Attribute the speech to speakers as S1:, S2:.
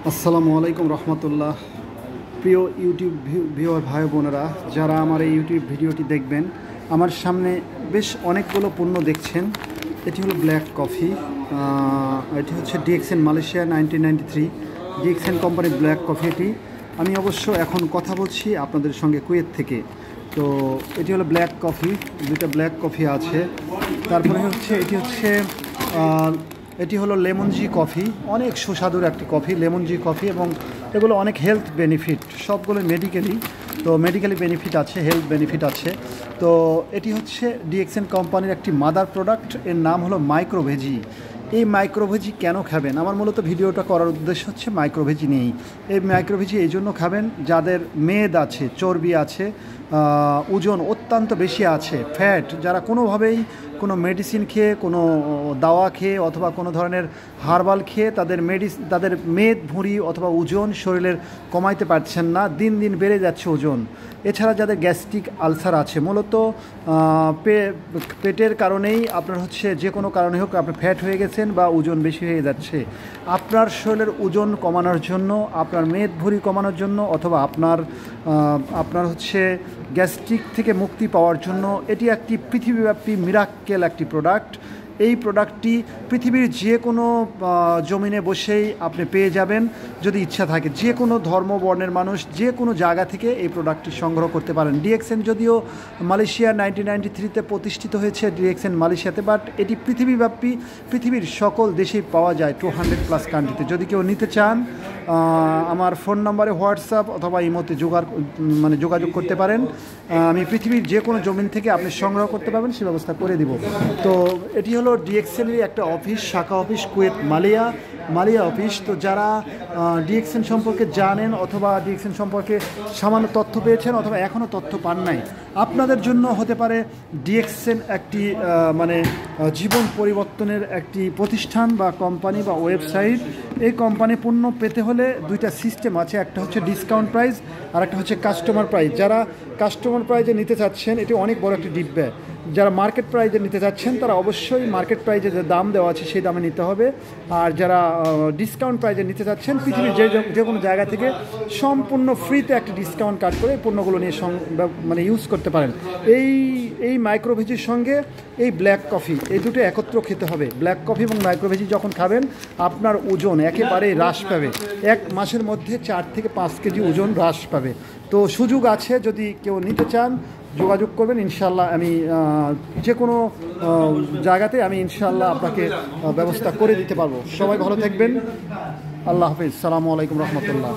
S1: আসসালামু আলাইকুম রহমতুল্লাহ। প্রিয় ইউটিউব ভিউয়ার ভাই বোনেরা, যারা আমার এই ইউটিউব ভিডিওটি দেখবেন, আমার সামনে বেশ অনেকগুলো পণ্য দেখছেন। এটি হলো ব্ল্যাক কফি। এটি হচ্ছে ডিএক্সএন মালয়েশিয়া 1993 ডিএক্সএন কোম্পানির ব্ল্যাক কফি। এটি আমি অবশ্য এখন কথা বলছি আপনাদের সঙ্গে কুয়েত থেকে। তো এটি হলো ব্ল্যাক কফি, দুইটা ব্ল্যাক কফি আছে। তারপরে হচ্ছে এটি হলো লেমন জি কফি, অনেক সুস্বাদুর একটি কফি, লেমন জি কফি। এবং এগুলো অনেক হেলথ বেনিফিট, সবগুলো মেডিকেলি। তো মেডিকেলি বেনিফিট আছে, হেলথ বেনিফিট আছে। তো এটি হচ্ছে ডিএক্সএন কোম্পানির একটি মাদার প্রোডাক্ট, এর নাম হলো মাইক্রোভেজি। এই মাইক্রোভেজি কেন খাবেন? আমার মূলত ভিডিওটা করার উদ্দেশ্য হচ্ছে মাইক্রোভেজি নিয়েই। এই মাইক্রোভেজি এই জন্য খাবেন যাদের মেদ আছে, চর্বি আছে, ওজন অত্যন্ত বেশি আছে, ফ্যাট, যারা কোনোভাবেই কোনো মেডিসিন খেয়ে, কোনো দাওয়া খেয়ে অথবা কোনো ধরনের হার্বাল খেয়ে তাদের মেদ, ভুঁড়ি অথবা ওজন শরীরের কমাইতে পারছেন না, দিন দিন বেড়ে যাচ্ছে ওজন। এছাড়া যাদের গ্যাস্ট্রিক আলসার আছে, মূলত পেটের কারণেই আপনার হচ্ছে যে কোনো কারণে হোক আপনি ফ্যাট হয়ে গেছেন বা ওজন বেশি হয়ে যাচ্ছে, আপনার শরীরের ওজন কমানোর জন্য, আপনার মেদ ভুঁড়ি কমানোর জন্য, অথবা আপনার হচ্ছে গ্যাস্ট্রিক থেকে মুক্তি পাওয়ার জন্য এটি একটি পৃথিবীব্যাপী মিরাক্কেল একটি প্রোডাক্ট। এই প্রোডাক্টটি পৃথিবীর যে কোনো জমিনে বসেই আপনি পেয়ে যাবেন, যদি ইচ্ছা থাকে। যে কোনো ধর্ম বর্ণের মানুষ যে কোনো জায়গা থেকে এই প্রোডাক্টটি সংগ্রহ করতে পারেন। ডিএক্সএন যদিও মালয়েশিয়া 1993-তে প্রতিষ্ঠিত হয়েছে, ডিএক্সএন মালয়েশিয়াতে, বাট এটি পৃথিবীব্যাপী, পৃথিবীর সকল দেশেই পাওয়া যায়, 200+ কান্ট্রিতে। যদি কেউ নিতে চান, আমার ফোন নম্বরে হোয়াটসঅ্যাপ অথবা ইমোতে যোগাযোগ করতে পারেন। আমি পৃথিবীর যে কোনো জমিন থেকে আপনি সংগ্রহ করতে পারবেন, সে ব্যবস্থা করে দিব। তো এটি হলো ডিএক্সএনের একটা অফিস, শাখা অফিস, কুয়েত মালিয়া অফিস। তো যারা ডিএক্সএন সম্পর্কে জানেন অথবা ডিএক্সএন সম্পর্কে সামান্য তথ্য পেয়েছেন অথবা এখনও তথ্য পান নাই, আপনাদের জন্য হতে পারে ডিএক্সএন একটি জীবন পরিবর্তনের একটি প্রতিষ্ঠান বা কোম্পানি বা ওয়েবসাইট। এই কোম্পানি পণ্য পেতে হলে দুইটা সিস্টেম আছে, একটা হচ্ছে ডিসকাউন্ট প্রাইস আর একটা হচ্ছে কাস্টমার প্রাইস। যারা কাস্টমার প্রাইজে নিতে চাচ্ছেন, এটি অনেক বড় একটি ডিব্বা। যারা মার্কেট প্রাইজে নিতে চাচ্ছেন তারা অবশ্যই মার্কেট প্রাইজে যে দাম দেওয়া আছে সেই দামে নিতে হবে। আর যারা ডিসকাউন্ট প্রাইজে নিতে চাচ্ছেন, পৃথিবীর যে কোনো জায়গা থেকে সম্পূর্ণ ফ্রিতে একটা ডিসকাউন্ট কাট করে এই পণ্যগুলো নিয়ে ইউজ করতে পারেন। এই মাইক্রোভেজির সঙ্গে এই ব্ল্যাক কফি, এই দুটো একত্র খেতে হবে। ব্ল্যাক কফি এবং মাইক্রোভেজি যখন খাবেন, আপনার ওজন একেবারেই হ্রাস পাবে। 1 মাসের মধ্যে 4 থেকে 5 কেজি ওজন হ্রাস পাবে। তো সুযোগ আছে, যদি কেউ নিতে চান যোগাযোগ করবেন। ইনশাল্লাহ আমি যে কোনো জায়গাতে আমি ইনশাল্লাহ আপনাকে ব্যবস্থা করে দিতে পারবো। সবাই ভালো থাকবেন। আল্লাহ হাফিজ। আসসালামু আলাইকুম রহমতুল্লাহ।